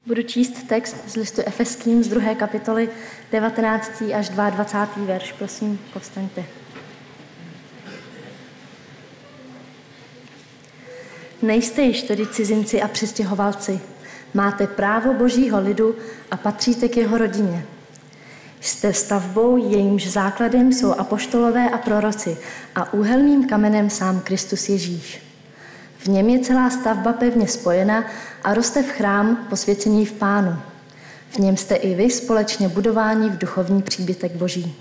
Budu číst text z listu Efeským z 2. kapitoly 19. až 22. verš. Prosím, povstaňte. Nejste již tedy cizinci a přistěhovalci. Máte právo Božího lidu a patříte k jeho rodině. Jste stavbou, jejímž základem jsou apoštolové a proroci a úhelným kamenem sám Kristus Ježíš. V něm je celá stavba pevně spojena a roste v chrám posvěcený v Pánu. V něm jste i vy společně budováni v duchovní příbytek Boží.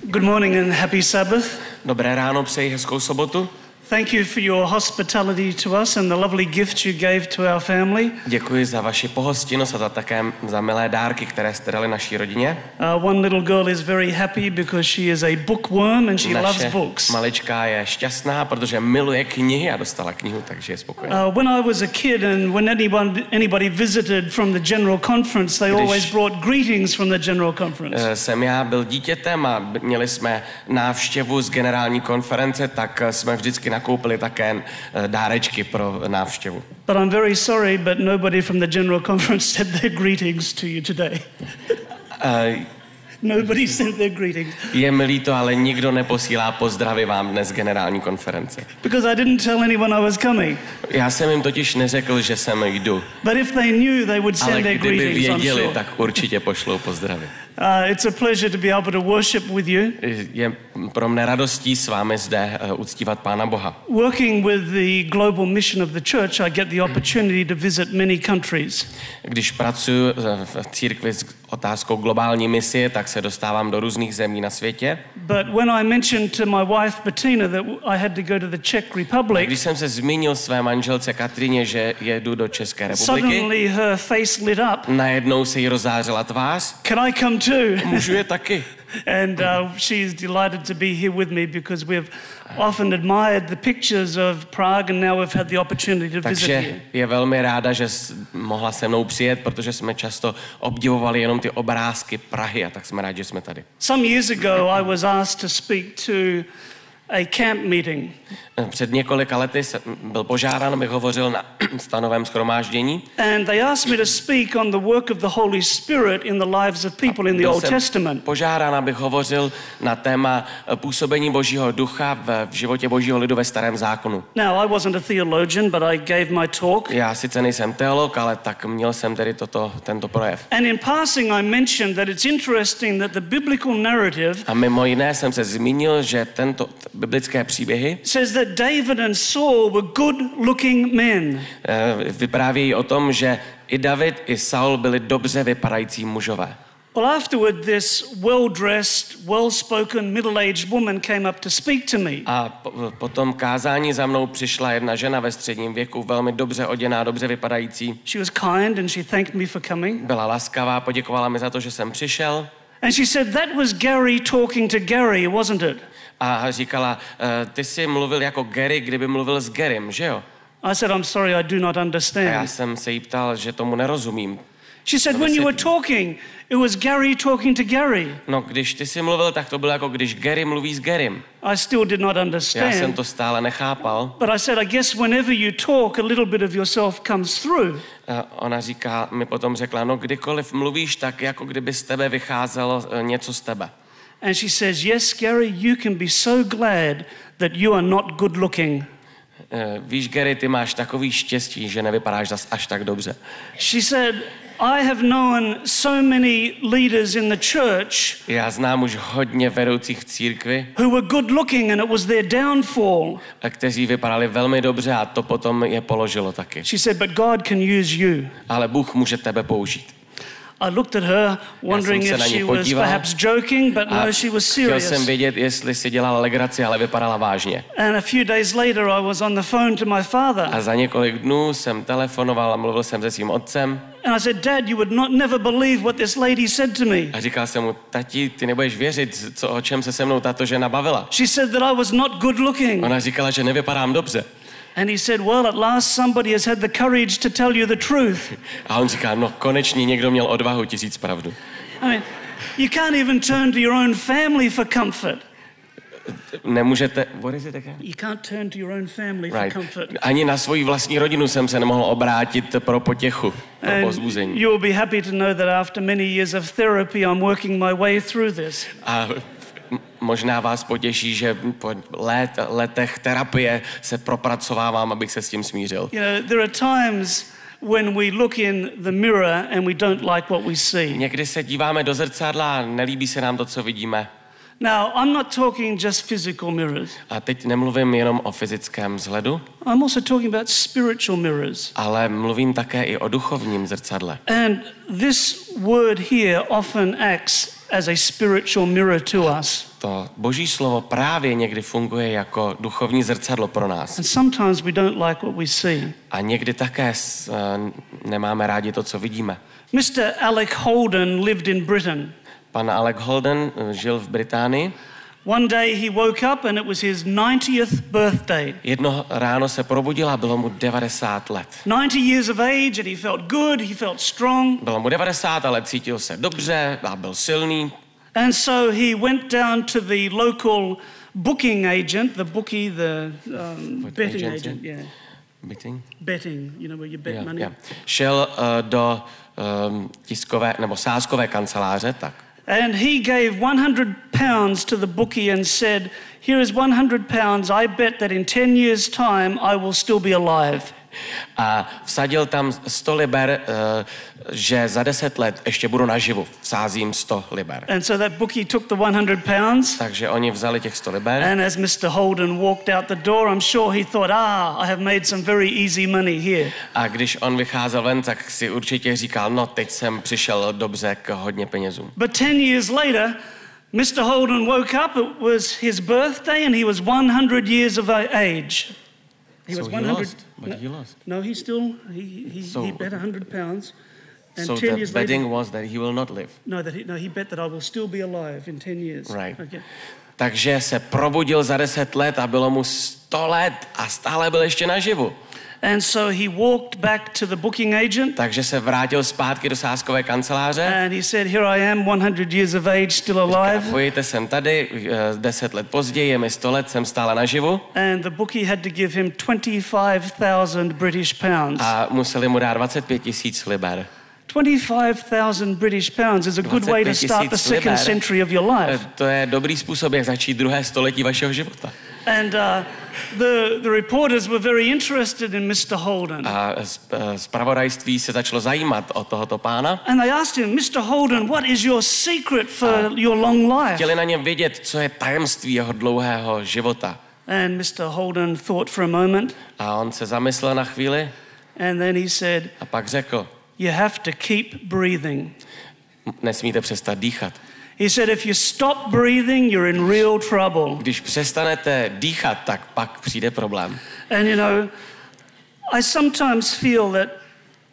Good morning and happy Sabbath. Dobré ráno, přeji hezkou sobotu. Thank you for your hospitality to us and the lovely gifts you gave to our family. Děkuji za vaši pohostinnost a také za milé dárky, které jste dali naší rodině. One little girl is very happy because she is a bookworm and she loves books. Malička je šťastná, protože miluje knihy a dostala knihu, takže je spokojená. When I was a kid and when anybody visited from the general conference, they always brought greetings from the general conference. Jsem já byl dítětem a měli jsme návštěvu z generální konference, tak jsme vždycky nakoupili také dárečky pro návštěvu. But I'm very sorry, but nobody from the general conference said their greetings to you today. Nobody sent their greetings. Je mi líto, ale nikdo neposílá pozdravy vám dnes z generální konference. Because I didn't tell anyone I was coming. Já jsem jim totiž neřekl, že sem jdu. But if they knew, they would send their greetings. Ale kdyby věděli, tak určitě pošlou pozdravy. It's a pleasure to be able to worship with you. Je pro mne radostí s vámi zde uctívat Pána Boha. Working with the global mission of the church, I get the opportunity to visit many countries. Když pracuji v církvi s otázkou globální misie, tak se dostávám do různých zemí na světě. But when I mentioned to my wife Bettina that I had to go to the Czech Republic, když jsem se zmínil své manželce Katrině, že jedu do České republiky, suddenly her face lit up. Najednou se jí rozářila tvář. Can I come too? Můžu je taky. And she is delighted to be here with me because we have often admired the pictures of Prague and now we've had the opportunity to visit here. Takže je velmi ráda, že mohla se mnou přijet, protože jsme často obdivovali jenom ty obrázky Prahy a tak jsme rádi, že jsme tady. Some years ago I was asked to speak to a camp meeting. Před několika lety jsem byl požádán, abych hovořil na stanovém shromáždění. And they asked me to speak on the work of the Holy Spirit in the lives of people in the Old Testament. Požádán, abych hovořil na téma působení Božího ducha v životě Božího lidu ve Starém zákonu. Now I wasn't a theologian, but I gave my talk. Já sice nejsem teolog, ale tak měl jsem tedy tento projev. And in passing I mentioned that it's interesting that the biblical narrative. A mimo jiné jsem se zmínil, že tento biblické příběhy says that David and Saul were good-looking men. Vyprávějí o tom, že i David, i Saul byli dobře vypadající mužové. Well, afterward, this well-dressed, well-spoken, middle-aged woman came up to speak to me. A po tom kázání za mnou přišla jedna žena ve středním věku, velmi dobře oděná, dobře vypadající. She was kind and she thanked me for coming. Byla laskavá, poděkovala mi za to, že jsem přišel. And she said, that was Gary talking to Gary, wasn't it? A říkala, ty jsi mluvil jako Gary, kdyby mluvil s Garym, že jo? I said, I'm sorry, I do not understand. A já jsem se jí ptal, že tomu nerozumím. She said, when you were talking, it was Gary talking to Gary. No, když ty jsi mluvil, tak to bylo jako když Gary mluví s Garym. I still did not understand. Já jsem to stále nechápal. But I said, I guess whenever you talk, a little bit of yourself comes through. Ona mi potom řekla, no kdykoliv mluvíš, tak jako kdyby z tebe vycházelo něco z tebe. And she says, yes, Gary, you can be so glad that you are not good looking. Víš, Gary, ty máš takový štěstí, že nevypadáš až tak dobře. She said, I have known so many leaders in the church. Já znám už hodně vedoucích v církvi. Who were good looking and it was their downfall. A kteří vypadali velmi dobře a to potom je položilo taky. She said, but God can use you. Ale Bůh může tebe použít. I looked at her, wondering if she was perhaps joking, but no, she was serious. Chtěl jsem vědět, jestli si dělala legraci, ale vypadala vážně. And a few days later, I was on the phone to my father. A za několik dnů jsem telefonoval a mluvil jsem se svým otcem. And I said, Dad, you would never believe what this lady said to me. A říkal jsem mu, tati, ty nebudeš věřit, o čem se mnou tato žena bavila. She said that I was not good looking. Ona říkala, že nevypadám dobře. And he said, well, at last somebody has had the courage to tell you the truth. A on říká, no konečně někdo měl odvahu ti říct pravdu. I mean, you can't even turn to your own family for comfort. Nemůžete, what is it again? You can't turn to your own family for comfort. Ani na svoji vlastní rodinu jsem se nemohl obrátit pro potěchu, pro povzbuzení. You will be happy to know that after many years of therapy I'm working my way through this. A možná vás potěší, že po letech terapie se propracovávám, abych se s tím smířil. You know, there are times when we look in the mirror and we don't like what we see. Někdy se díváme do zrcadla a nelíbí se nám to, co vidíme. Now, I'm not talking just physical mirrors. A teď nemluvím jenom o fyzickém vzhledu. I'm also talking about spiritual mirrors. Ale mluvím také i o duchovním zrcadle. And this word here often acts as a spiritual mirror to us. To Boží slovo právě někdy funguje jako duchovní zrcadlo pro nás. And sometimes we don't like what we see. A někdy také nemáme rádi to, co vidíme. Mr. Alec Holden lived in Britain. Pan Alec Holden žil v Británii. One day he woke up and it was his 90th birthday. Jedno ráno se probudil a bylo mu 90 let. 90 years of age and he felt good, he felt strong. Bylo mu 90, ale cítil se dobře a byl silný. And so he went down to the local booking agent, the bookie, the betting agent, yeah. Betting, you know where you bet money. Yeah. Šel do tiskové nebo sázkové kanceláře, tak. And he gave £100 to the bookie and said, "Here is £100. I bet that in 10 years' time I will still be alive." A vsadil tam 100 liber, že za 10 let ještě budu naživu. Vsázím 100 liber. And so that bookie took the £100. Takže oni vzali těch 100 liber. And as Mr. Holden walked out the door, I'm sure he thought, I have made some very easy money here. A když on vycházel ven, tak si určitě říkal, no teď jsem přišel dobře k hodně penězům. But 10 years later, Mr. Holden woke up, it was his birthday and he was 100 years of age. He was 100. Lost, but he lost. No, he still he bet £100. And so 10 the years betting later, was that he will not live. No, he bet that I will still be alive in 10 years. Right. Okay. Takže se probudil za 10 let a bylo mu 100 let a stále byl ještě naživu. And so he walked back to the booking agent. Takže se vrátil zpátky do sázkové kanceláře. And he said, "Here I am, 100 years of age, still alive." Pojďte sem tady, 10 let později, je mi 100 let, jsem stále naživu. And the bookie had to give him 25,000 British pounds. A museli mu dát 25 000 liber. 25,000 British pounds is a good way to start the second century of your life. To je dobrý způsob, jak začít druhé století vašeho života. And the reporters were very interested in Mr. Holden. A zpravodajství se začalo zajímat o tohoto pána. And they asked him, "Mr. Holden, what is your secret for your long life?" Chtěli na něm vědět, co je tajemství jeho dlouhého života. And Mr. Holden thought for a moment. A on se zamyslel na chvíli. And then he said, a pak řekl, "You have to keep breathing." Nesmíte přestat dýchat. He said, "If you stop breathing, you're in real trouble." Když přestanete dýchat, tak pak přijde problém. And you know, I sometimes feel that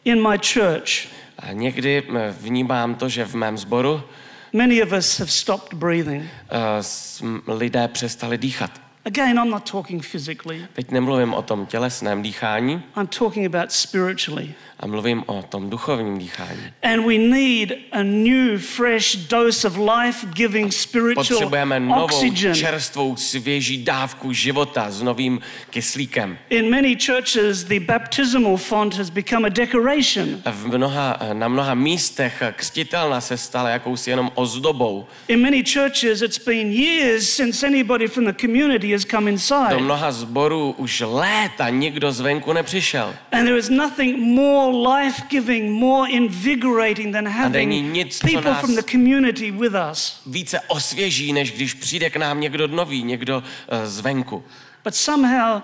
in my church, a někdy vnímám to, že v mém sboru many of us have stopped breathing. Lidé přestali dýchat. Again, I'm not talking physically. Teď nemluvím o tom tělesném dýchání. I'm talking about spiritually. A mluvím o tom duchovním dýchání. And we need a new, fresh dose of life-giving spiritual potřebujeme novou, oxygen. čerstvou, svěží dávku života s novým kyslíkem. In many churches, the baptismal font has become a decoration. Na mnoha místech křtitelna se stala jakousi jenom ozdobou. In many churches, it's been years since anybody from the community has come inside. Do mnoha sborů už léta nikdo zvenku nepřišel. And there is nothing more life-giving, more invigorating than having people from the community with us. Více osvěží, než když přijde k nám někdo nový, někdo zvenku. But somehow,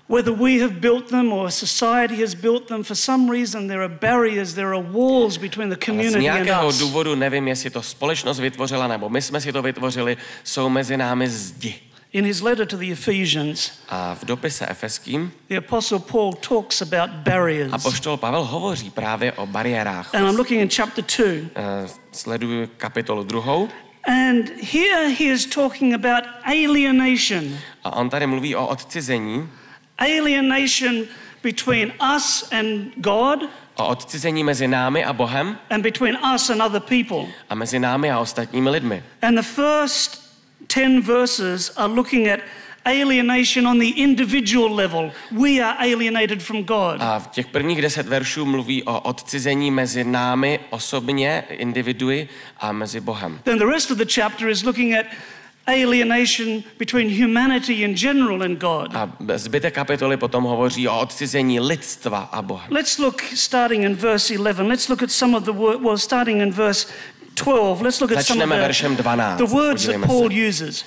whether we have built them or society has built them, for some reason there are barriers, there are walls between the community and us. Z nějakého důvodu, nevím, jestli to společnost vytvořila, nebo my jsme si to vytvořili, jsou mezi námi zdi. In his letter to the Ephesians, a v dopise Efeským, the Apostle Paul talks about barriers. Apoštol Pavel hovoří právě o bariérách. And I'm looking in chapter 2. Sleduju kapitolu 2. And here he is talking about alienation. A on tady mluví o odcizení. Alienation between us and God. O odcizení mezi námi a Bohem. And between us and other people. A mezi námi a ostatními lidmi. And the first 10 verses are looking at alienation on the individual level. We are alienated from God. A v těch prvních 10 veršů mluví o odcizení mezi námi osobně, individui, a mezi Bohem. Then the rest of the chapter is looking at alienation between humanity in general and God. A zbytek kapitoly potom hovoří o odcizení lidstva a Bohem. Let's look starting in verse 11. Let's look at some of the starting in verse 12. Let's look at some of veršem 12. the words that Paul uses.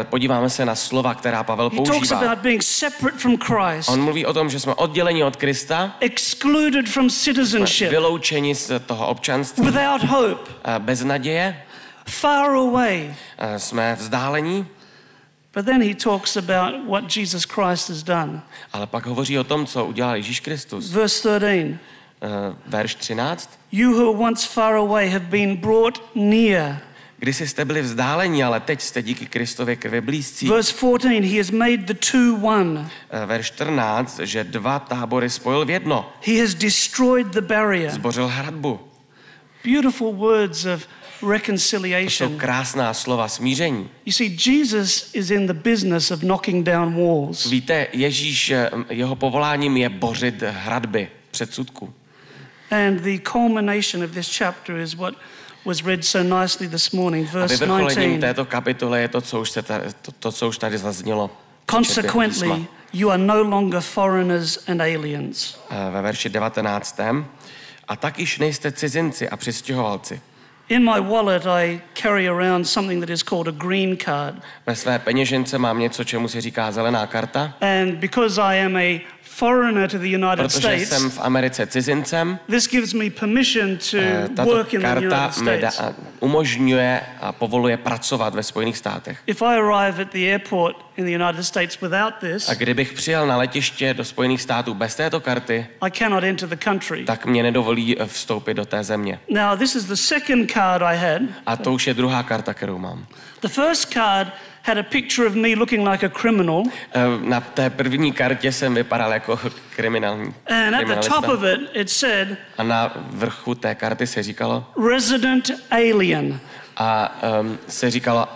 Podíváme se na slova, která Pavel používá. He talks about being separate from Christ. On mluví o tom, že jsme odděleni od Krista, excluded from citizenship, vyloučeni z toho občanství, without hope, bez naděje, far away. Jsme vzdálení. But then he talks about what Jesus Christ has done. Ale pak hovoří o tom, co udělal Ježíš Kristus. Verse 13. Verš 13. You who were once far away have been brought near. Kdysi jste byli vzdálení, ale teď jste díky Kristově krvi blízcí. Verse 14, he has made the two one. Verš 14, že dva tábory spojil v jedno. He has destroyed the barrier. Zbořil hradbu. Beautiful words of reconciliation. To jsou krásná slova smíření. You see, Jesus is in the business of knocking down walls. Víte, Ježíš, jeho povoláním je bořit hradby, předsudků. And the culmination of this chapter is what was read so nicely this morning, verse 19. Vyvrcholením této kapitoly je to, co už tady zaznělo. Consequently, you are no longer foreigners and aliens. Ve verši 19. A tak již nejste cizinci a přistěhovalci. In my wallet I carry around something that is called a green card. Ve své peněžence mám něco, čemu se říká zelená karta. And because I am a foreigner to the United States, protože jsem v Americe cizincem, this gives me permission to work in the United States. Umožňuje a povoluje pracovat ve Spojených státech. If I arrive at the airport in the United States without this, a kdybych přijel na letiště do Spojených států bez této karty, I cannot enter the country. Tak mě nedovolí vstoupit do té země. Now this is the second card I had. A to už je druhá karta, kterou mám. The first card had a picture of me looking like a criminal. Na té první kartě jsem vypadal jako kriminální. And at the top of it said, a na vrchu té karty se říkalo resident alien. A se říkalo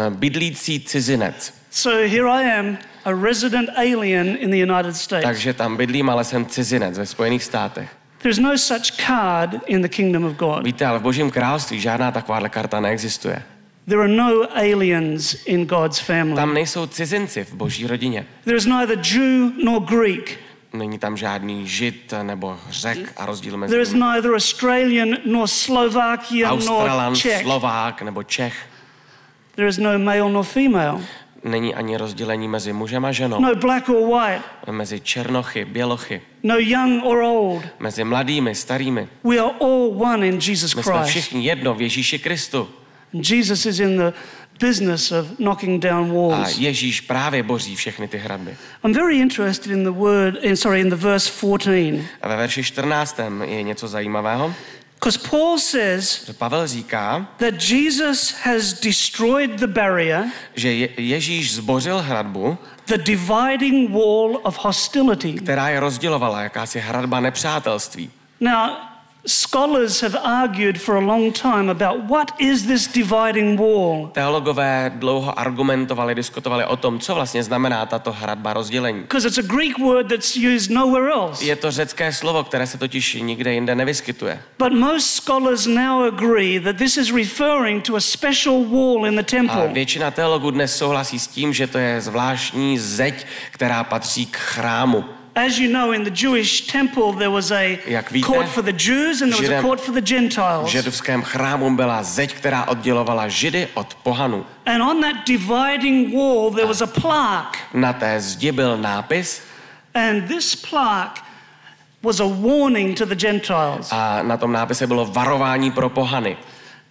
bydlící cizinec. So here I am, a resident alien in the United States. Takže tam bydlím, ale jsem cizinec ve Spojených státech. There's no such card in the kingdom of God. Víte, ale v Božím království žádná takováhle karta neexistuje. There are no aliens in God's family. Tam nejsou cizinci v Boží rodině. There is neither Jew nor Greek. Není tam žádný Žid nebo Řek a rozdíl mezi nimi. There is neither Australian nor Slovakian Australan, nor Czech. Slovák nebo Čech. There is no male nor female. Není ani rozdělení mezi mužem a ženou. No black or white. Mezi černochy, bělochy. No young or old. Mezi mladými, starými. We are all one in Jesus Christ. My jsme všichni jedno v Ježíši Kristu. Jesus is in the business of knocking down walls. A Ježíš právě boří všechny ty hradby. I'm very interested in the verse 14. A ve verši 14. je něco zajímavého. Because Paul says Pavel říká, that Jesus has destroyed the barrier, že Ježíš zbořil hradbu, the dividing wall of hostility, která je rozdělovala, jakási hradba nepřátelství. Now, scholars have argued for a long time about what is this dividing wall. Teologové dlouho argumentovali, diskutovali o tom, co vlastně znamená tato hradba rozdělení. Because it's a Greek word that's used nowhere else. Je to řecké slovo, které se totiž nikde jinde nevyskytuje. But most scholars now agree that this is referring to a special wall in the temple. A většina teologů dnes souhlasí s tím, že to je zvláštní zeď, která patří k chrámu. As you know, in the Jewish temple there was a court for the Jews and there was a court for the Gentiles. V židovském chrámu byla zeď, která oddělovala Židy od pohanů. And on that dividing wall there was a plaque. Na té zdi byl nápis. And this plaque was a warning to the Gentiles. A na tom nápise bylo varování pro pohany.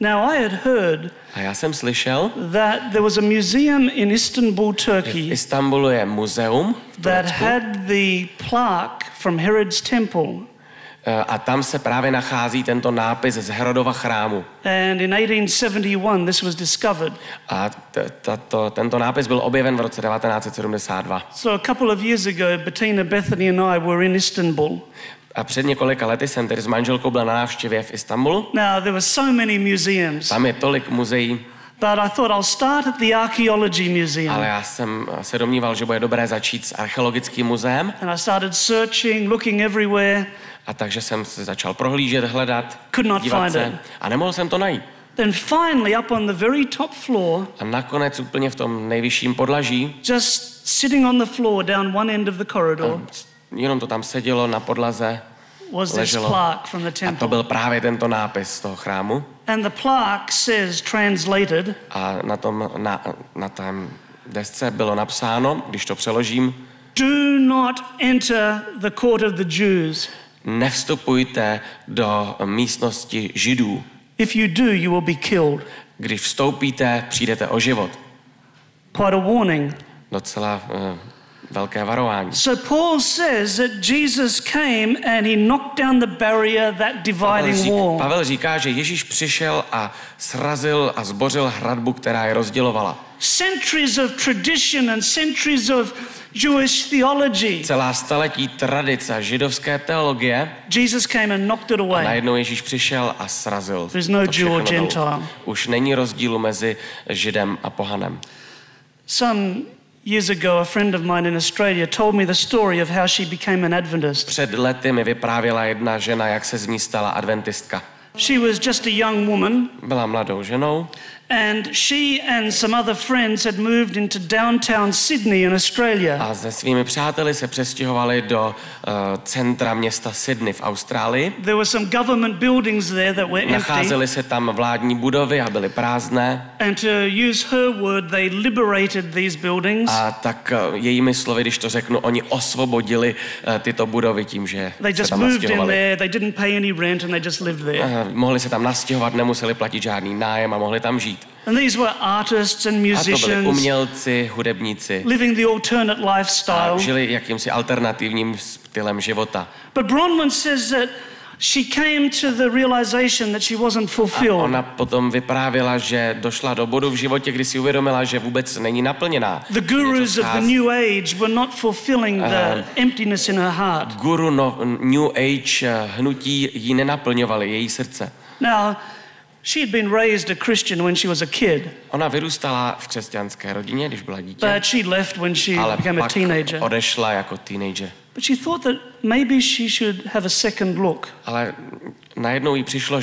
Now I had heard a já jsem slyšel, that there was a museum in Istanbul, Turkey. V Istanbulu je muzeum that had the plaque from Herod's temple. A tam se právě nachází tento nápis z Herodova chrámu. And in 1871 this was discovered. A tento nápis byl objeven v roce 1972. So a couple of years ago, Bettina, Bethany and I were in Istanbul. A před několika lety jsem tedy s manželkou byl na návštěvě v Istanbulu. Now there were so many museums. Tam je tolik muzeí. But I thought I'll start at the Archaeology Museum. Ale já jsem se domníval, že bude dobré začít s archeologickým muzeem. And I started searching, looking everywhere. A takže jsem se začal prohlížet, hledat, Could not dívat find se. it. A nemohl jsem to najít. Then finally up on the very top floor. A nakonec úplně v tom nejvyšším podlaží. Just sitting on the floor down one end of the corridor. Jenom to tam sedělo na podlaze. Was this leželo. plaque from the A to temple. byl právě tento nápis z toho chrámu. And the plaque says, translated, A na tém desce bylo napsáno, když to přeložím, do not enter the court of the Jews. nevstupujte do místnosti Židů. If you do, you will be killed. Když vstoupíte, přijdete o život. Quite a warning. Docela velké varování. So Paul says that Jesus came and he knocked down the barrier, that dividing wall. Pavel říká, že Ježíš přišel a srazil a zbořil hradbu, která je rozdělovala. Centuries of tradition and centuries of Jewish theology. Celá staletí tradice židovské teologie. Jesus came and knocked it A away. najednou Ježíš přišel a srazil. There's no to Jew or všechno dolů. Gentile. Už není rozdílu mezi Židem a pohanem. Some years ago, a friend of mine in Australia told me the story of how she became an Adventist. Před lety mi vyprávěla jedna žena, jak se z ní stala adventistka. She was just a young woman. Byla mladou ženou. And she and some other friends had moved into downtown Sydney in Australia. A se svými přáteli se přestěhovali do centra města Sydney v Austrálii. There were some government buildings there that were empty. Nacházely se tam vládní budovy a byly prázdné. And to use her word, they liberated these buildings. A tak jejími slovy, když to řeknu, oni osvobodili tyto budovy tím, že They se just tam moved in nastěhovali. there, they didn't pay any rent and they just lived there. Mohli se tam nastěhovat, nemuseli platit žádný nájem a mohli tam žít. And these were artists and A to byli musicians umělci, hudebníci. living the alternate A lifestyle. žili jakýmsi alternativním stylem života. But Bronwyn says that she came to the realization that she wasn't A fulfilled. ona potom vyprávěla, že došla do bodu v životě, kdy si uvědomila, že vůbec není naplněná. The gurus of the New Age were not fulfilling the emptiness in her heart. Guru New Age hnutí ji nenaplňovaly, její srdce. Now, she had been raised a Christian when she was a kid, Ona vyrůstala v křesťanské rodině, když byla dítě, but she left when she ale became a pak teenager. odešla jako teenager. But she thought that maybe she should have a second look. Ale najednou jí přišlo,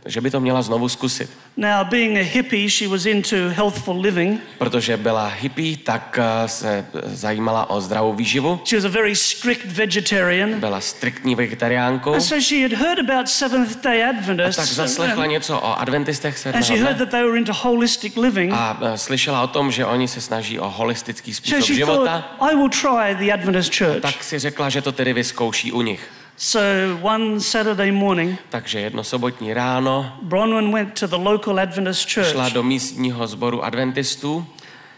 že by to měla znovu zkusit. Now, being a hippie, she was into healthful living. Protože byla hippie, tak se zajímala o zdravou výživu. She was a very strict vegetarian. Byla striktní vegetariánkou. And so she had heard about Seventh-day A Adventists. tak zaslechla něco o adventistech And she sedmého heard dne. that they were into holistic living. A slyšela o tom, že oni se snaží o holistický So způsob she života. thought, I will try the Adventist church. Tak si řekla, že to tedy vyzkouší u nich. So one Saturday morning, Takže jedno sobotní ráno Bronwyn went to the local Adventist church. šla do místního sboru adventistů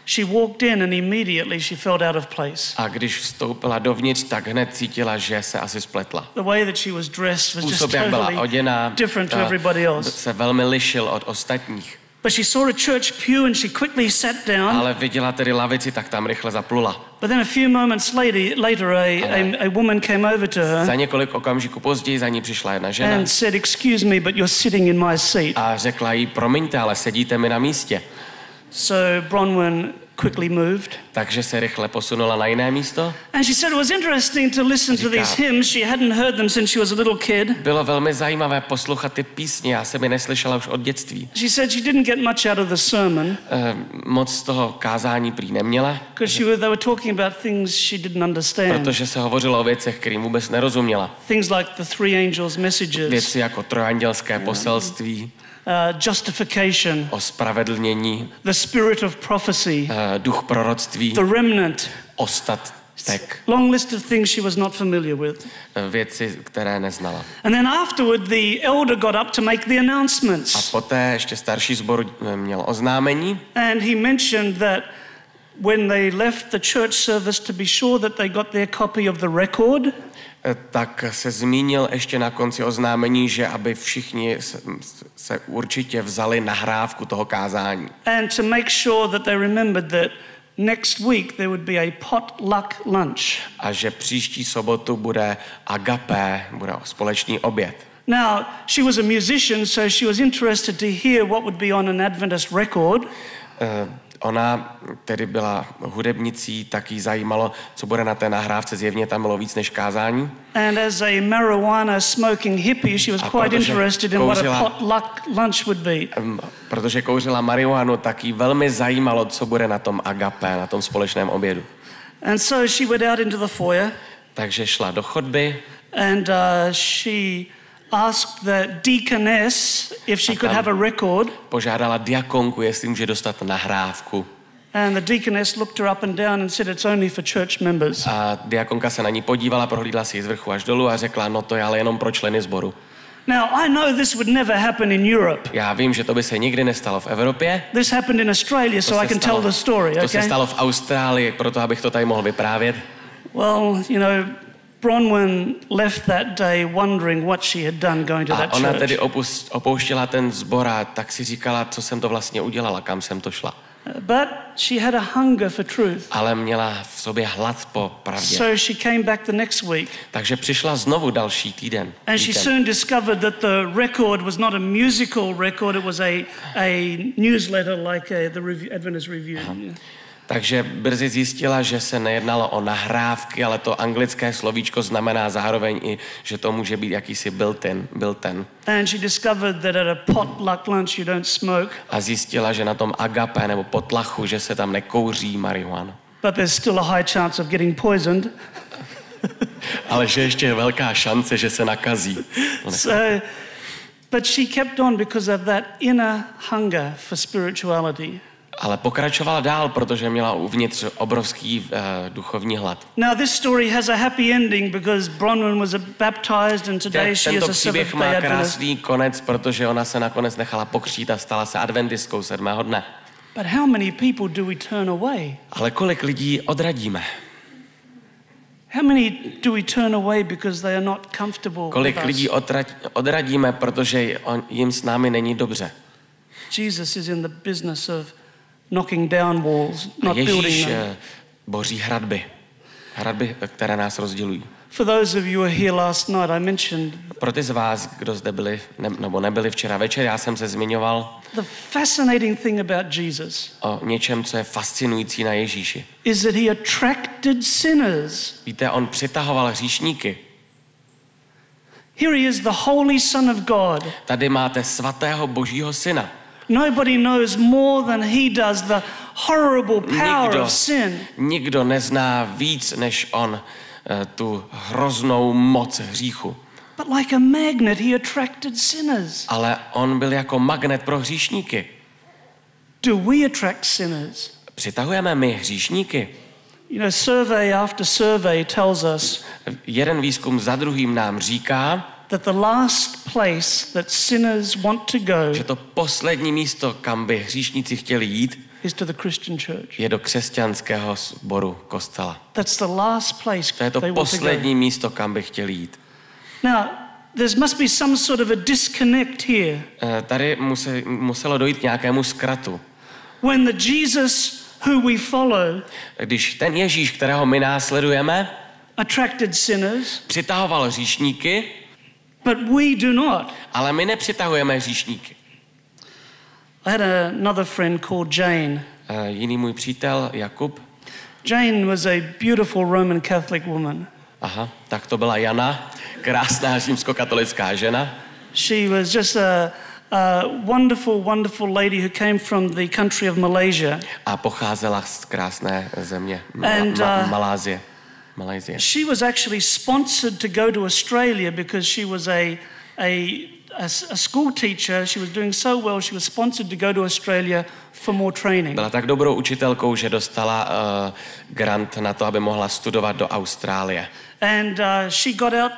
She walked in and immediately she felt out of place. a když vstoupila dovnitř, tak hned cítila, že se asi spletla. The way that she was dressed was just Způsob, jak byla totally oděná, different to everybody else. se velmi lišil od ostatních. But she saw a church pew and she quickly sat down. Ale viděla tedy lavici, tak tam rychle zaplula. But then a few moments later a woman came over to Za her několik okamžiků později za ní přišla jedna žena and said, "Excuse me, but you're sitting in my seat." a řekla jí, promiňte, ale sedíte mi na místě. So Bronwyn quickly moved. Takže se rychle posunula na jiné místo. And she said it was interesting to listen to these hymns. She hadn't heard them since she was a little kid. Bylo velmi zajímavé poslouchat ty písně, já jsem je neslyšela už od dětství. She said she didn't get much out of the sermon Moc z toho kázání prý neměla, because they were talking about things she didn't understand. protože se hovořilo o věcech, kterým vůbec nerozuměla. Things like the three angels' messages, Věci jako trojandělské poselství, justification, ospravedlnění, the spirit of prophecy, duch proroctví, the remnant. ostatek, Long list of things she was not familiar with. věci, které neznala. And then afterward the elder got up to make the A announcements. poté ještě starší sbor měl oznámení And he mentioned that when they left the church service to be sure that they got their copy of the record. Tak se zmínil ještě na konci oznámení, že aby všichni se určitě vzali nahrávku toho kázání. And to make sure that they remembered that next week there would be a potluck lunch. A že příští sobotu bude agapé, bude společný oběd. Now, she was a musician, so she was interested to hear what would be on an Adventist record. Ona tedy byla hudebnicí, tak jí zajímalo, co bude na té nahrávce, zjevně tam bylo víc než kázání. And as a marijuana smoking hippie, she was quite interested in what a potluck lunch would be. Protože kouřila marihuanu, tak jí velmi zajímalo, co bude na tom agapé, na tom společném obědu. And so she went out into the foyer. Takže šla do chodby. And she asked the deaconess if she could have a record. Požádala diakonku, jestli může dostat nahrávku. And the deaconess looked her up and down and said it's only for church members. A diakonka se na ní podívala, prohlídla si ji z vrchu až dolů a řekla, no to je ale jenom pro členy sboru. Now, I know this would never happen in Europe. Já vím, že to by se nikdy nestalo v Evropě. This happened in Australia, so I can tell the story, okay? To se stalo v Austrálii, proto abych to tady mohl vyprávět. Well, you know, Bronwyn left that day wondering what she had done going to that church. A ona tedy opouštěla ten sbor a tak si říkala, co jsem to vlastně udělala, kam jsem to šla. But she had a hunger for truth. Ale měla v sobě hlad po pravdě. So she came back the next week. Takže přišla znovu další týden. And she soon discovered that the record was not a musical record, it was a newsletter like the Adventist Review. Takže brzy zjistila, že se nejednalo o nahrávky, ale to anglické slovíčko znamená zároveň i, že to může být jakýsi built-in. And she discovered that at a potluck lunch you don't smoke. A zjistila, že na tom agapé nebo potlachu, že se tam nekouří marihuana. But there's still a high chance of getting poisoned. Ale že ještě je velká šance, že se nakazí. But she kept on because of that inner hunger for spirituality. Ale pokračovala dál, protože měla uvnitř obrovský duchovní hlad. Now this story has a happy ending because Bronwyn was baptized and today she is a Seventh Day Adventist. Má krásný konec, protože ona se nakonec nechala pokřtít a stala se adventistkou 7. dne. But how many people do we turn away? Ale kolik lidí odradíme? How many do we turn away because they are not comfortable with us? Kolik lidí odradíme, protože jim s námi není dobře? Jesus is in the business of knocking down walls, not building them. Boří hradby, které nás rozdělují. For those of you who were here last night, I mentioned. Pro ty z vás, kdo zde byli nebo nebyli včera večer, já jsem se zmiňoval. The fascinating thing about Jesus. O něčem, co je fascinující na Ježíši. Is that he attracted sinners. Víte, on přitahoval hříšníky. Here he is, the Holy Son of God. Tady máte svatého Božího syna. Nobody knows more than he does the horrible power of sin. Nikdo nezná víc než on tu hroznou moc hříchu. But like a magnet he attracted sinners. Ale on byl jako magnet pro hříšníky. Do we attract sinners? Přitahujeme my hříšníky? You know, survey after survey tells us. Jeden výzkum za druhým nám říká, that the last place that sinners want to go, že to poslední místo, kam by hříšníci chtěli jít, is to the Christian church. Je do křesťanského sboru kostela. That's the last place. To je to poslední místo, kam by chtěli jít. Now, there must be some sort of a disconnect here. Tady muselo dojít k nějakému zkratu. When the Jesus who we follow, když ten Ježíš, kterého my následujeme, attracted sinners, přitahoval hříšníky, but we do not. Ale my nepřitahujeme hříšníky. I had another friend called Jane. Jiný můj přítel Jakub. Jane was a beautiful Roman Catholic woman. Aha, tak to byla Jana, krásná římskokatolická žena. She was just a wonderful lady who came from the country of Malaysia. A pocházela z krásné země Malázie. She was actually sponsored to go to Australia because she was a school teacher. She was doing so well. She was sponsored to go to Australia for more training. Byla tak dobrou učitelkou, že dostala grant na to, aby mohla studovat do Austrálie. And she got out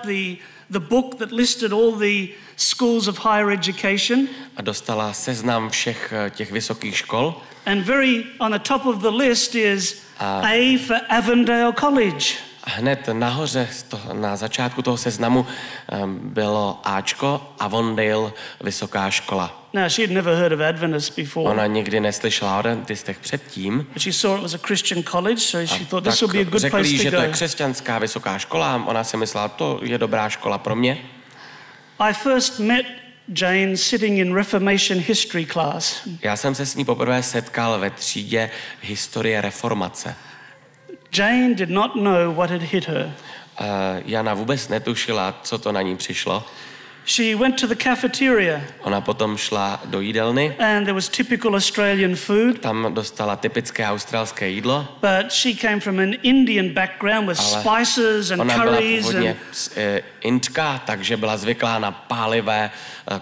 the book that listed all the schools of higher education. A dostala seznam všech těch vysokých škol. And very on the top of the list is A for Avondale College. Hned nahoře, na začátku toho seznamu bylo Ačko, Avondale Vysoká škola. Now, she had never heard of Adventists before. Ona nikdy neslyšela o adventistech předtím. But she saw it was a Christian college, so she thought this would be a good place to go. Že to je křesťanská vysoká škola, ona si myslela, to je dobrá škola pro mě. I first met Jane sitting in Reformation history class. Já jsem se s ní poprvé setkal ve třídě historie reformace. Jane did not know what had hit her. Jana vůbec netušila, co to na ní přišlo. She went to the cafeteria. Ona potom šla do jídelny. And there was typical Australian food. Tam dostala typické australské jídlo. But she came from an Indian background with spices and ona curries. Ona byla původně Indka, takže byla zvyklá na pálivé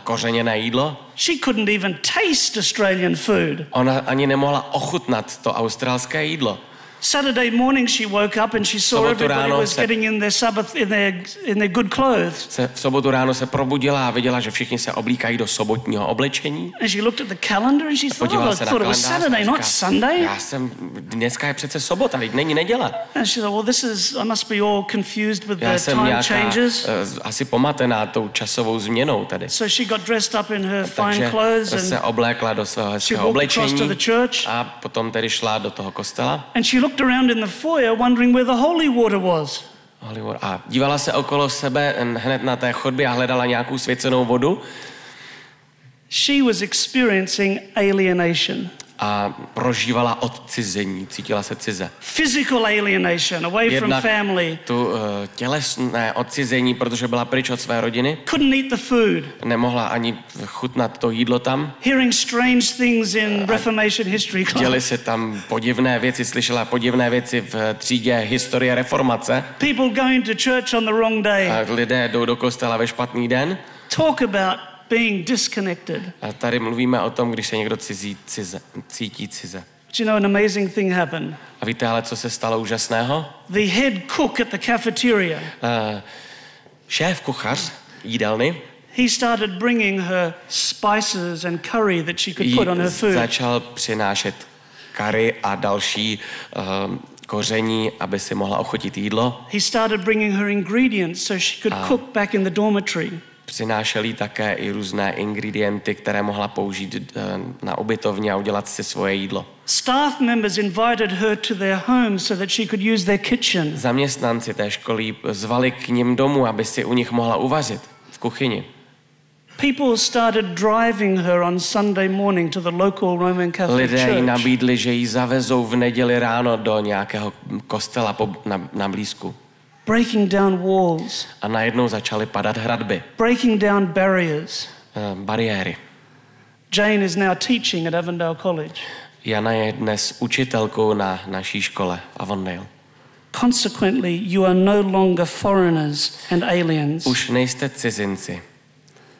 kořeněné jídlo. She couldn't even taste Australian food. Ona ani nemohla ochutnat to australské jídlo. Saturday morning she woke up and she saw everybody was getting in their Sabbath in their good clothes. V sobotu ráno se probudila a viděla, že všichni se oblíkají do sobotního oblečení. And she looked at the calendar and she thought, I thought it was Saturday, not Sunday. Dneska je přece sobota, teď není neděle. And she thought, well, I must be all confused with the time changes. Asi pomatená tou časovou změnou tady. So she got dressed up in her fine clothes and se oblékla do svého hezkého oblečení a potom tedy šla do toho kostela. And she looked around in the foyer wondering where the holy water was. A dívala se okolo sebe hned na té chodbě a hledala nějakou svěcenou vodu. She was experiencing alienation. A prožívala odcizení, cítila se cize. Physical alienation, away from family. Tu tělesné odcizení, protože byla pryč od své rodiny. Couldn't eat the food. Nemohla ani chutnat to jídlo tam. Hearing strange things in Reformation history class. Děly se tam podivné věci, slyšela podivné věci v třídě historie reformace. People going to church on the wrong day. A lidé jdou do kostela ve špatný den. Talk about being disconnected. A tady mluvíme o tom, když se někdo cítí cize. Do you know an amazing thing happened? A víte ale, co se stalo úžasného? The head cook at the cafeteria. Šéf kuchař jídelny. He started bringing her spices and curry that she could put on her food. Začal přinášet curry a další koření, aby si mohla ochutit jídlo. He started bringing her ingredients so she could cook back in the dormitory. Přinášel jí také i různé ingredienty, které mohla použít na ubytovně a udělat si svoje jídlo. Staff members invited her to their home so that she could use their kitchen. Zaměstnanci té školy zvali k nim domů, aby si u nich mohla uvařit v kuchyni. People started driving her on Sunday morning to the local Roman Catholic church. Lidé jí nabídli, že ji zavezou v neděli ráno do nějakého kostela na blízku. Breaking down walls. A najednou začaly padat hradby. Breaking down barriers. Bariéry. Jane is now teaching at Avondale College. Jana je dnes učitelkou na naší škole Avondale. Consequently, you are no longer foreigners and aliens. Už nejste cizinci.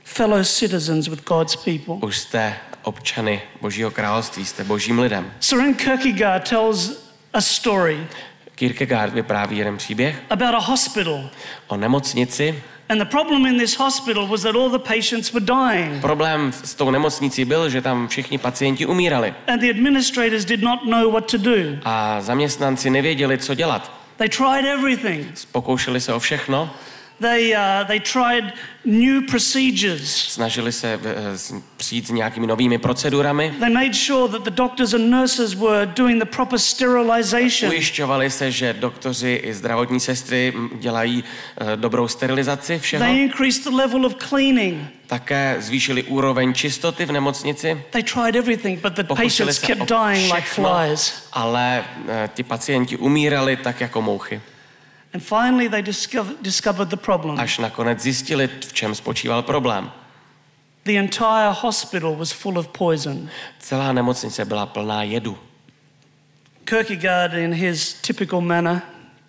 Fellow citizens with God's people. Už jste občany Božího království, jste božím lidem. Søren Kierkegaard tells a story. Kierkegaard vypráví jeden příběh about a hospital. O nemocnici. And the problem in this hospital was that all the patients were dying. Problém s tou nemocnicí byl, že tam všichni pacienti umírali. And the administrators did not know what to do. A zaměstnanci nevěděli, co dělat. They tried everything. Pokoušeli se o všechno. They tried new procedures. Snažili se přijít s nějakými novými procedurami. They made sure that the doctors and nurses were doing the proper sterilization. Ujišťovali se, že doktoři i zdravotní sestry dělají dobrou sterilizaci všeho. They increased the level of cleaning. Také zvýšili úroveň čistoty v nemocnici. They tried everything, but the patients kept dying like flies. Ale ti pacienti umírali tak jako mouchy. And finally they discovered the problem. Až nakonec zjistili, v čem spočíval problém. The entire hospital was full of poison. Celá nemocnice byla plná jedu. Kierkegaard in his typical manner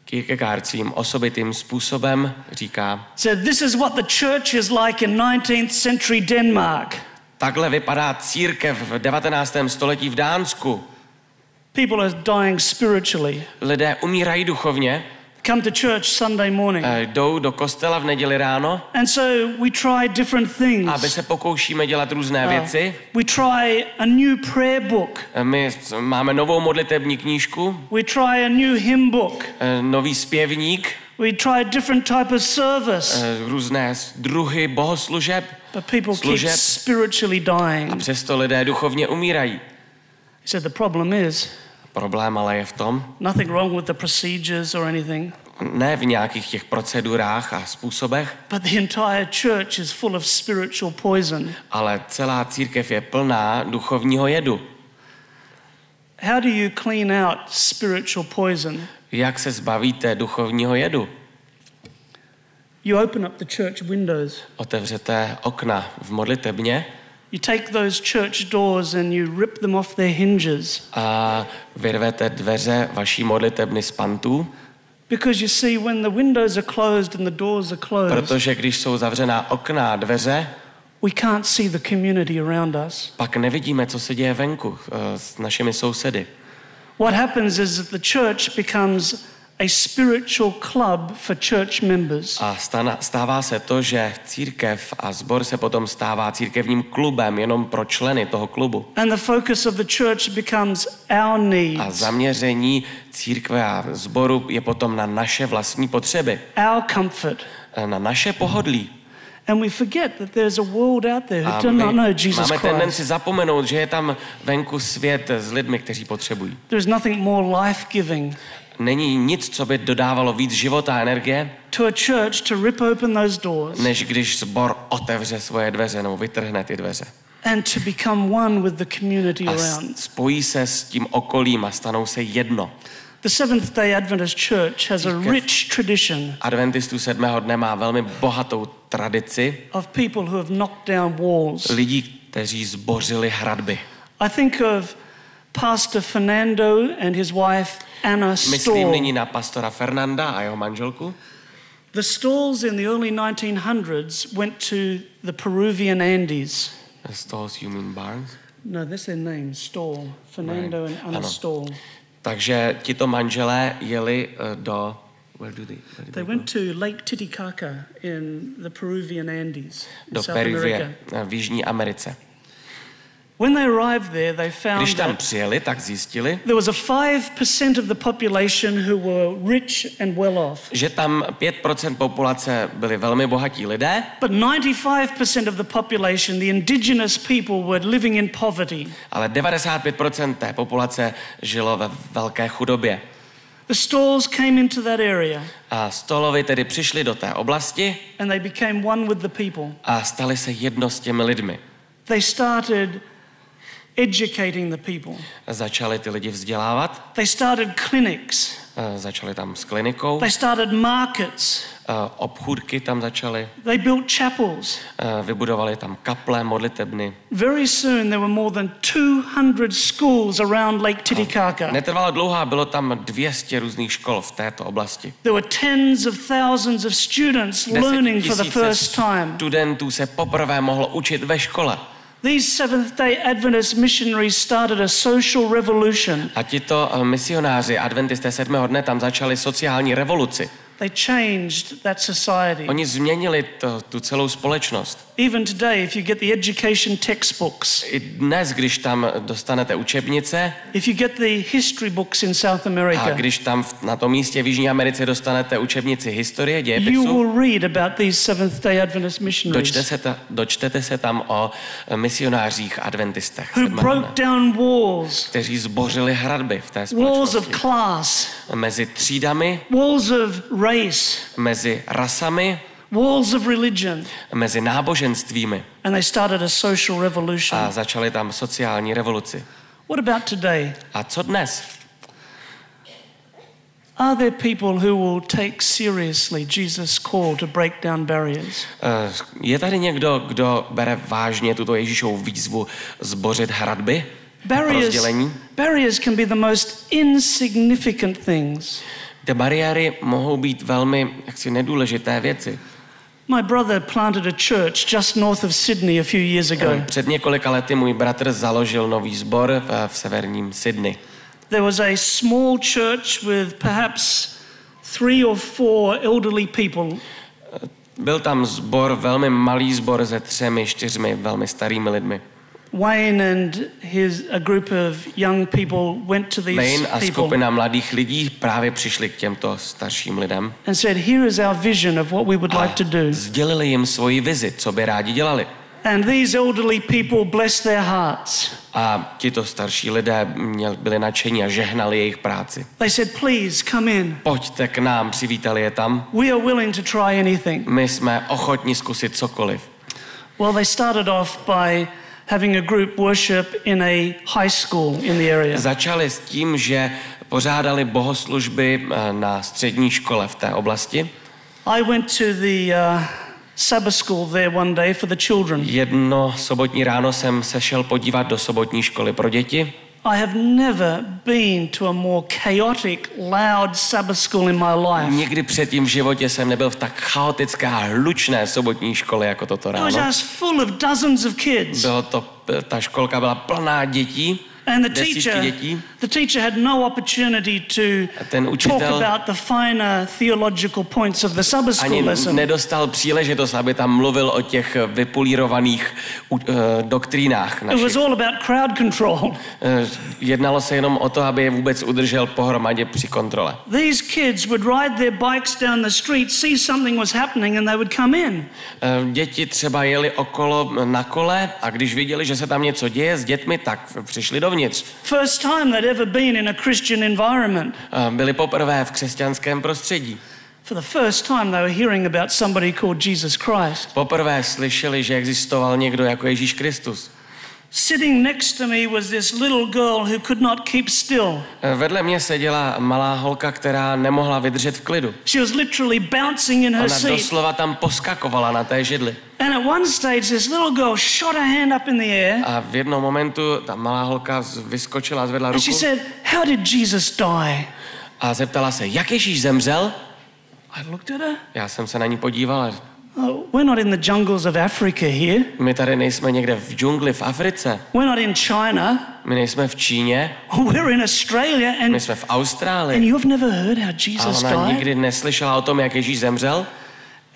Kierkegaard svým osobitým způsobem říká, said this is what the church is like in 19th century Denmark. Takhle vypadá církev v 19. století v Dánsku. People are dying spiritually. Lidé umírají duchovně. Come to church Sunday morning. Jdou do kostela v neděli ráno. And so we try different things. Aby se pokoušíme dělat různé věci. We try a new prayer book. My máme novou modlitební knížku. We try a new hymn book. Nový zpěvník. We try a different type of service. Různé druhy bohoslužeb. But people keep spiritually dying. A přesto lidé duchovně umírají. He said the problem is Problém ale je v tom, nothing wrong with the procedures or anything. ne v nějakých těch procedurách a způsobech, but the entire church is full of spiritual poison. Ale celá církev je plná duchovního jedu. How do you clean out spiritual poison? Jak se zbavíte duchovního jedu? You open up the church windows. Otevřete okna v modlitebně. You take those church doors and you rip them off their hinges. A vyrvete dveře vaší modlitebny z pantů. Because you see, when the windows are closed and the doors are closed, protože když jsou zavřená okna a dveře, we can't see the community around us. Pak nevidíme, co se děje venku s našimi sousedy. What happens is that the church becomes a spiritual club for church members. A stává se to, že církev a sbor se potom stává církevním klubem jenom pro členy toho klubu. And the focus of the church becomes our needs. A zaměření církve a sboru je potom na naše vlastní potřeby. Our comfort. Na naše pohodlí. And we forget that there's a world out there who do not know Jesus Christ. Máme tendenci zapomenout, že je tam venku svět s lidmi, kteří potřebují. There's nothing more life-giving. Není nic, co by dodávalo víc života a energie, to a church to rip open those doors, než když sbor otevře svoje dveře nebo vytrhne ty dveře. And to become one with the community around. Spojí se s tím okolím a stanou se jedno. The Seventh-day Adventist Church has a rich tradition. Adventistů sedmého dne má velmi bohatou tradici of people who have knocked down walls. Lidí, kteří zbořili hradby. I think of Pastor Fernando and his wife Anna Stall. Myslím nyní na pastora Fernanda a jeho manželku. The Stalls in the early 1900s went to the Peruvian Andes. The Stalls, you mean Barnes? No, that's their name, Stall. Fernando and Anna Stall. Takže tito manželé jeli do... Where they went to Lake Titicaca in the Peruvian Andes. Do Peruvie v Jižní Americe. When they arrived there, they found Když tam přijeli, tak zjistili, there was a 5% of the population who were rich and well off. Že tam 5% populace byli velmi bohatí lidé. But 95% of the population, the indigenous people, were living in poverty. Ale 95% té populace žilo ve velké chudobě. The Stalls came into that area. A Stallovi tedy přišli do té oblasti. And they became one with the people. A stali se jedno s těmi lidmi. They started educating the people. Začali ty lidi vzdělávat. They started clinics. Začali tam s klinikou. They started markets. Obchůdky tam začaly. They built chapels. Vybudovali tam kaple, modlitebny. Very soon there were more than 200 schools around Lake Titicaca. Netrvalo dlouho, bylo tam 200 různých škol v této oblasti. There were tens of thousands of students learning for the first time. Studentů se poprvé mohlo učit ve škole. These Seventh-day Adventist missionaries started a social revolution. A tito misionáři adventisté sedmého dne tam začali sociální revoluci. They changed that society. Oni změnili tu celou společnost. Even today, if you get the education textbooks. I dnes, když tam dostanete učebnice. If you get the history books in South America. A když tam na tom místě v Jižní Americe dostanete učebnici historie, dějepisu. You will read about these Seventh-day Adventist missionaries. Dočtete se tam o misionářích adventistech. Who broke down walls. Kteří zbořili hradby v té společnosti. Walls of class. Mezi třídami. Walls of race. Mezi rasami. Walls of religion. Mezi náboženstvími. And they started a social revolution. A začali tam sociální revoluci. What about today? A co dnes? Are there people who will take seriously Jesus' call to break down barriers? Je tady někdo, kdo bere vážně tuto Ježíšovu výzvu zbořit hradby? Barriers can be the most insignificant things. Ty bariéry mohou být velmi jaksi nedůležité věci. My brother planted a church just north of Sydney a few years ago. Před několika lety můj bratr založil nový sbor v severním Sydney. There was a small church with perhaps 3 or 4 elderly people. Byl tam sbor, velmi malý sbor se 3-4 velmi starými lidmi. Wayne and a group of young people went to these Wayne a people. skupina mladých lidí právě přišli k těmto starším lidem. And said, here is our vision of what we would like to do. Sdělili jim svoji vizi, co by rádi dělali. And these elderly people blessed their hearts. A tito starší lidé byli nadšení a žehnali jejich práci. They said, please come in. Pojďte k nám, přivítali je tam. We are willing to try anything. My jsme ochotní zkusit cokoliv. Well, they started off by having a group worship in a high school in the area. Začali s tím, že pořádali bohoslužby na střední škole v té oblasti. I went to the Sabbath school there one day for the children. Jedno sobotní ráno jsem se šel podívat do sobotní školy pro děti. I have never been to a more chaotic, loud Sabbath school in my life. Nikdy předtím v životě jsem nebyl v tak chaotické a hlučné sobotní škole jako toto ráno. It was just full of dozens of kids. Ta školka byla plná dětí. And the teacher had no opportunity to talk about the finer theological points of the Sabbath school lesson. Ani nedostal příležitost, aby tam mluvil o těch vypolírovaných doktrínách našich. It was all about crowd control. Jednalo se jenom o to, aby je vůbec udržel pohromadě při kontrole. These kids would ride their bikes down the street, see something was happening and they would come in. Děti třeba jeli okolo na kole a když viděli, že se tam něco děje s dětmi, tak přišli dovnitř. First time they'd ever been in a Christian environment. Byli poprvé v křesťanském prostředí. For the first time they were hearing about somebody called Jesus Christ. Poprvé slyšeli, že existoval někdo jako Ježíš Kristus. Sitting next to me was this little girl who could not keep still. Vedle mě seděla malá holka, která nemohla vydržet v klidu. She was literally bouncing in her seat. Ona doslova tam poskakovala na té židli. And at one stage this little girl shot her hand up in the air. A v jednom momentu ta malá holka vyskočila a zvedla ruku. And she said, "How did Jesus die?" A zeptala se, jak Ježíš zemřel? I looked at her. Já jsem se na ní podíval. We're not in the jungles of Africa here. My tady nejsme někde v džungli v Africe. We're not in China. My nejsme v Číně. We're in Australia and my jsme v Austrálii. And you've never heard how Jesus died? A ona nikdy neslyšela o tom, jak Ježíš zemřel?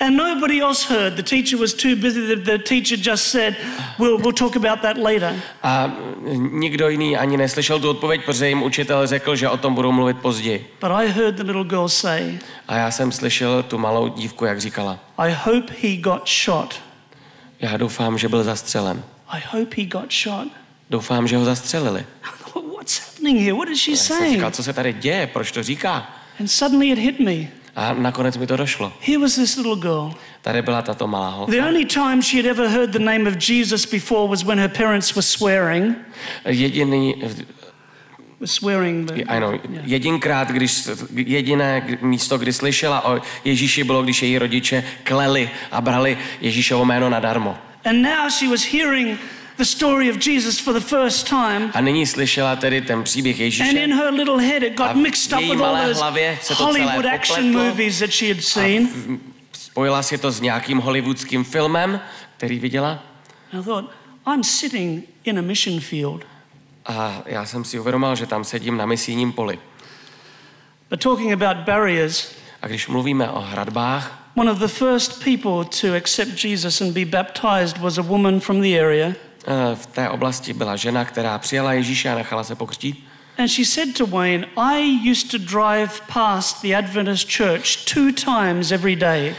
And nobody else heard. The teacher was too busy. The teacher just said, "We'll talk about that later." A nikdo jiný ani neslyšel tu odpověď, protože jim učitel řekl, že o tom budou mluvit později. But I heard the little girl say. A já jsem slyšel tu malou dívku, jak říkala. I hope he got shot. Já doufám, že byl zastřelen. I hope he got shot. Doufám, že ho zastřelili. What's happening here? What is she saying? Říkal, co se tady děje? Proč to říká? And suddenly it hit me. A nakonec mi to došlo. Here was this little girl. Tady byla tato malá holka. The only time she had ever heard the name of Jesus before was when her parents were swearing. Jediné místo, kdy slyšela o Ježíši, bylo, když její rodiče kleli a brali Ježíšovo jméno nadarmo. And now she was hearing the story of Jesus for the first time. A nyní slyšela tedy ten příběh Ježíše. And in her little head it got mixed up with all those Hollywood action movies that she had seen. Spojila si to s nějakým hollywoodským filmem, který viděla. I thought, I'm sitting in a mission field. A já jsem si uvědomil, že tam sedím na misijním poli. But talking about barriers. A když mluvíme o hradbách, one of the first people to accept Jesus and be baptized was a woman from the area. V té oblasti byla žena, která přijala Ježíše a nechala se pokřtít. And she said to Wayne, I used to drive past the Adventist church 2 times every day.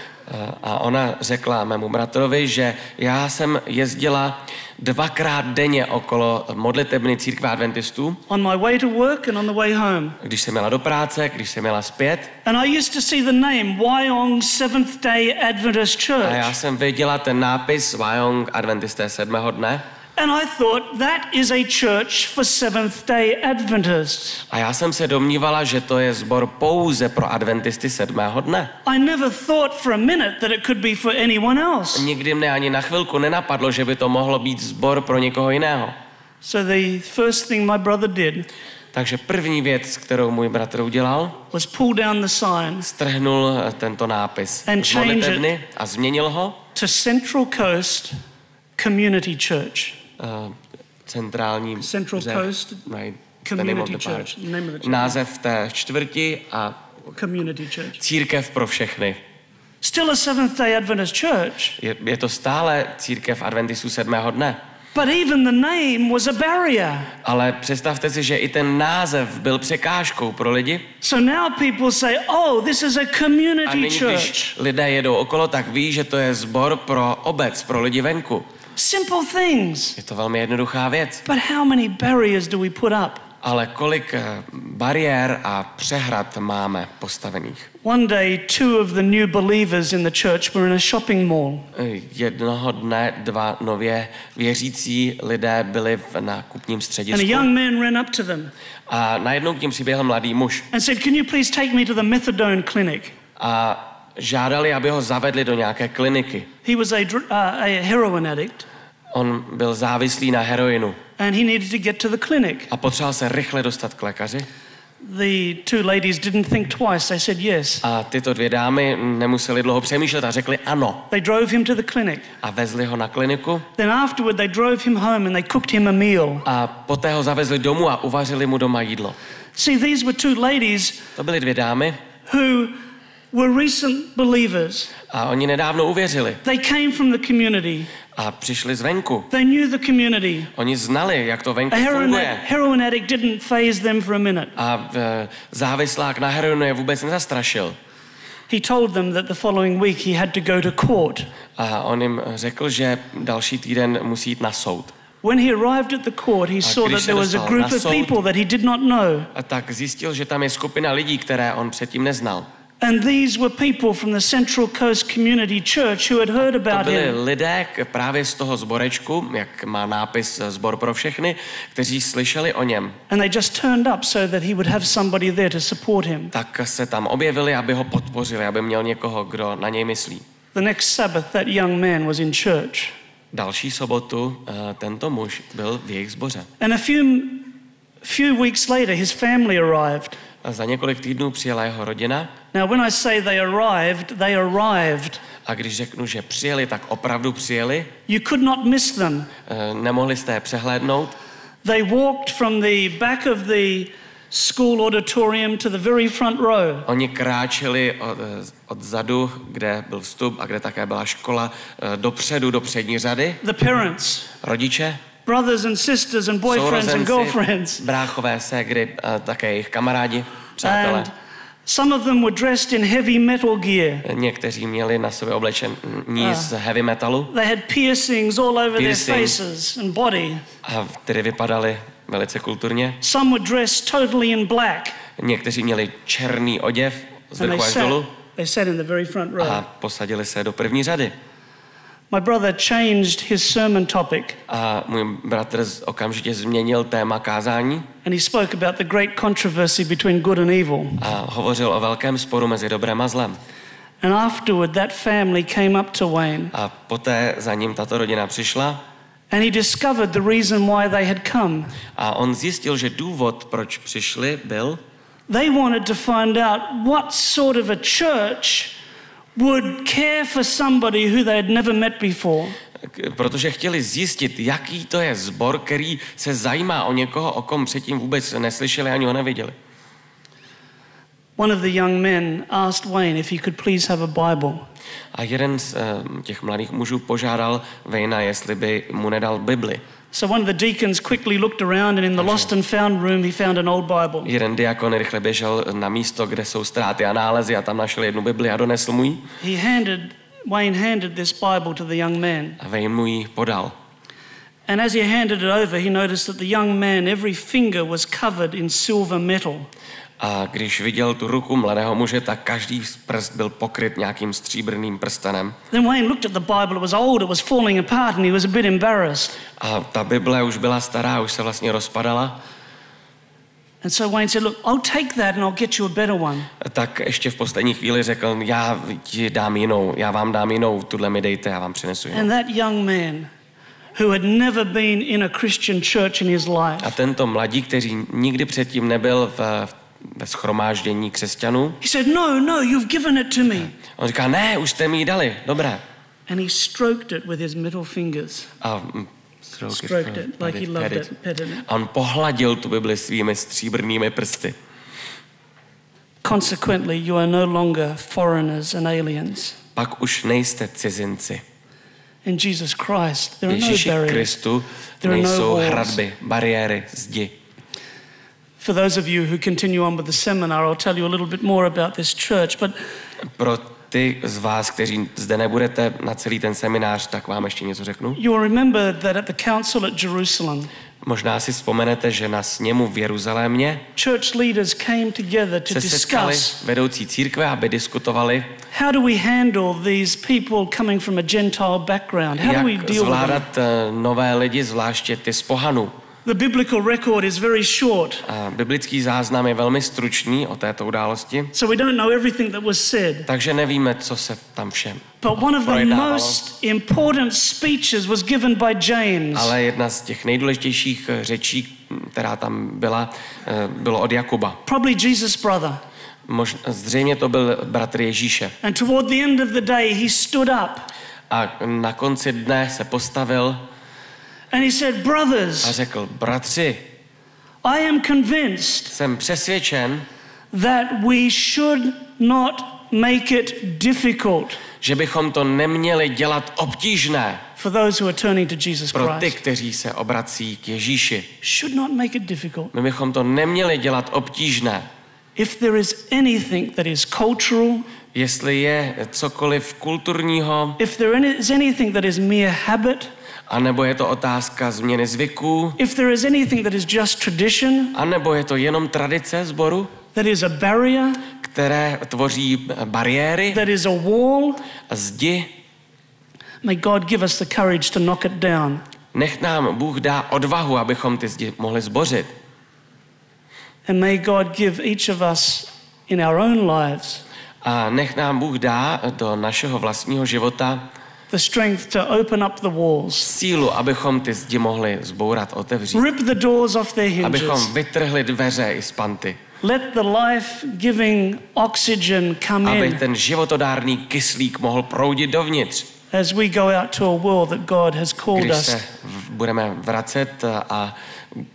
A ona řekla mému bratrovi, že já jsem jezdila 2krát denně okolo modlitebny Církve adventistů. On my way to work and on the way home. Když jsem jela do práce, když jsem jela zpět. And I used to see the name Wyong Seventh-day Adventist Church. A já jsem viděla ten nápis Wyong Adventisté sedmého dne. And I thought that is a church for Seventh-day Adventists. A já jsem se domnívala, že to je sbor pouze pro adventisty sedmého dne. I never thought for a minute that it could be for anyone else. Nikdy mne ani na chvilku nenapadlo, že by to mohlo být sbor pro někoho jiného. So the first thing my brother did. Takže první věc, kterou můj bratr udělal, was pull down the sign. Strhnul tento nápis z modlitebny a změnil ho to Central Coast Community Church. Central Coast Community Church. Název té čtvrti a Community Church. Církev pro všechny. Still a Seventh-day Adventist church. Je to stále církev adventistů sedmého dne. But even the name was a barrier. Ale představte si, že i ten název byl překážkou pro lidi. So now people say, oh, this is a community a nyní, church. Když lidé jedou okolo, tak ví, že to je sbor pro obec, pro lidi venku. Simple things. Je to velmi jednoduchá věc. But how many barriers do we put up? Ale kolik bariér a přehrad máme postavených. One day, 2 of the new believers in the church were in a shopping mall. Jednoho dne 2 nově věřící lidé byli v nákupním středisku. And a young man ran up to them. A najednou k nim přiběhl mladý muž. And said, "Can you please take me to the methadone clinic?" A žádali, aby ho zavedli do nějaké kliniky. He was a heroin addict. On byl závislý na heroinu. And he needed to get to the clinic. A potřeboval se rychle dostat k lékaři. The 2 ladies didn't think twice. They said yes. A tyto 2 dámy nemuseli dlouho přemýšlet a řekli ano. They drove him to the clinic. A vezli ho na kliniku. Then afterward they drove him home and they cooked him a meal. A poté ho zavezli domů a uvařili mu doma jídlo. See, these were 2 ladies. To byly 2 dámy. Who were recent believers. A oni nedávno uvěřili. They came from the community. A přišli zvenku. They knew the community. Oni znali, jak to venku funguje. Heroin addict didn't faze them for a minute. A závislák na heroinu je vůbec nezastrašil. He told them that the following week he had to go to court. A on jim řekl, že další týden musí jít na soud. When he arrived at the court, he saw that there was a group of people that he did not know. A tak zjistil, že tam je skupina lidí, které on předtím neznal. And these were people from the Central Coast Community Church who had heard about him. To byli lidé právě z toho sborečku, jak má nápis Sbor pro všechny, kteří slyšeli o něm. And they just turned up so that he would have somebody there to support him. Tak se tam objevili, aby ho podpořili, aby měl někoho, kdo na něj myslí. The next Sabbath, that young man was in church. Další sobotu tento muž byl v jejich sboře. And a few weeks later, his family arrived. A za několik týdnů přijela jeho rodina. Now, when I say they arrived. A když řeknu, že přijeli, tak opravdu přijeli. You could not miss them. Nemohli jste je přehlédnout. They walked from the back of the school auditorium to the very front row. Oni kráčeli od zadu, kde byl vstup a kde také byla škola, dopředu do přední řady. The parents. Rodiče. Brothers and sisters and boyfriends and girlfriends. Bráchové, ségry, také jejich kamarádi, přátelé. And some of them were dressed in heavy metal gear. Někteří měli na sobě oblečení z heavy metalu. They had piercings all over their faces and body. A které vypadaly velice kulturně. Some were dressed totally in black. Někteří měli černý oděv z vrchu až dolů. They sat in the very front row. A posadili se do první řady. My brother changed his sermon topic. A můj bratr okamžitě změnil téma kázání. And he spoke about the great controversy between good and evil. A hovořil o velkém sporu mezi dobrem a zlem. And afterward that family came up to Wayne. A poté za ním tato rodina přišla. And he discovered the reason why they had come. A on zjistil, že důvod, proč přišli, byl they wanted to find out what sort of a church would care for somebody who they had never met before. Protože chtěli zjistit, jaký to je sbor, který se zajímá o někoho, o kom předtím vůbec neslyšeli ani ho neviděli. One of the young men asked Wayne if he could please have a Bible. A jeden z těch mladých mužů požádal Wayna, jestli by mu nedal Bibli. So one of the deacons quickly looked around and in the lost and found room he found an old Bible. Jeden diakon rychle běžel na místo, kde jsou ztráty a nálezy a tam našel jednu Bibli a donesl mu ji. Wayne handed this Bible to the young man. A Wayne mu ji podal. And as he handed it over, he noticed that the young man, every finger was covered in silver metal. A když viděl tu ruku mladého muže, tak každý prst byl pokryt nějakým stříbrným prstenem. Then Wayne looked at the Bible, it was old, it was falling apart and he was a bit embarrassed. A ta Bible už byla stará, už se vlastně rozpadala. And so Wayne said, look, I'll take that and I'll get you a better one. Tak ještě v poslední chvíli řekl, já ti dám jinou, já vám dám jinou, tuhle mi dejte, já vám přinesu jinou. And that young man who had never been in a Christian church in his life. A tento mladík, který nikdy předtím nebyl ve shromáždění křesťanů. He said, no, you've given it to me. On říká, ne, už jste mi ji dali, dobré. And he stroked it with his middle fingers. A stroked it like he loved it, petted it. A on pohladil tu Bibli svými stříbrnými prsty. Consequently, you are no longer foreigners and aliens. Pak už nejste cizinci. In Jesus Christ, there are no Ježíši barriers. Kristu nejsou hradby, bariéry, zdi. For those of you who continue on with the seminar, I'll tell you a little bit more about this church, but pro ty z vás, kteří zde nebudete na celý ten seminář, tak vám ještě něco řeknu. You'll remember that at the council at Jerusalem, možná si vzpomenete, že na sněmu v Jeruzalémě church leaders came together to discuss vedoucí církve, aby diskutovali, how do we handle these people coming from a Gentile background? How do we deal zvládat nové lidi, zvláště ty z pohanu. The biblical record is very short. A biblický záznam je velmi stručný o této události. So we don't know everything that was said. Takže nevíme, co se tam všem But one of the most important speeches was given by James. Ale jedna z těch nejdůležitějších řečí, která tam byla, bylo od Jakuba. Probably Jesus' brother. Zřejmě to byl bratr Ježíše. And toward the end of the day he stood up. A na konci dne se postavil and he said, brothers, a řekl, bratři, I am convinced jsem přesvědčen, that we should not make it difficult, že bychom to neměli dělat obtížné for those who are turning to Jesus pro ty, Christ. kteří se obrací k Ježíši. Should not make it difficult. My bychom to neměli dělat obtížné. If there is anything that is cultural, jestli je cokoliv kulturního, if there is anything that is mere habit, a nebo je to otázka změny zvyků, if there is anything that is just tradition, a nebo je to jenom tradice sboru, that is a barrier, které tvoří bariéry, that is a wall, a zdi, may God give us the courage to knock it down. Nech nám Bůh dá odvahu, abychom ty zdi mohli zbořit. And may God give each of us in our own lives a nech nám Bůh dá do našeho vlastního života the strength to open up the walls, sílu, abychom ty zdi mohli zbourat, otevřít. rip the doors off their hinges, abychom vytrhli dveře i z panty. Let the life-giving oxygen come aby in ten životodárný kyslík mohl proudit dovnitř. as we go out to a world that God has called Když us se budeme vracet a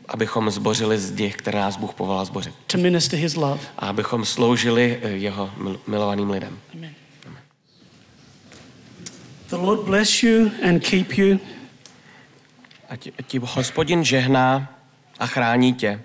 abychom zbořili zdi, které nás Bůh povolal zbořit. to minister his love. A abychom sloužili jeho milovaným lidem. Amen. The Lord bless you and keep you. Ať ti Hospodin žehná a chrání tě.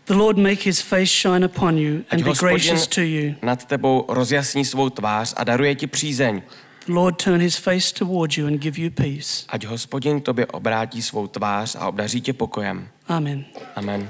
The Lord make his face shine upon you and be gracious to you. Nad tebou rozjasní svou tvář a daruje ti přízeň. The Lord turn his face toward you and give you peace. Ať Hospodin tobě obrátí svou tvář a obdaří tě pokojem. Amen. Amen.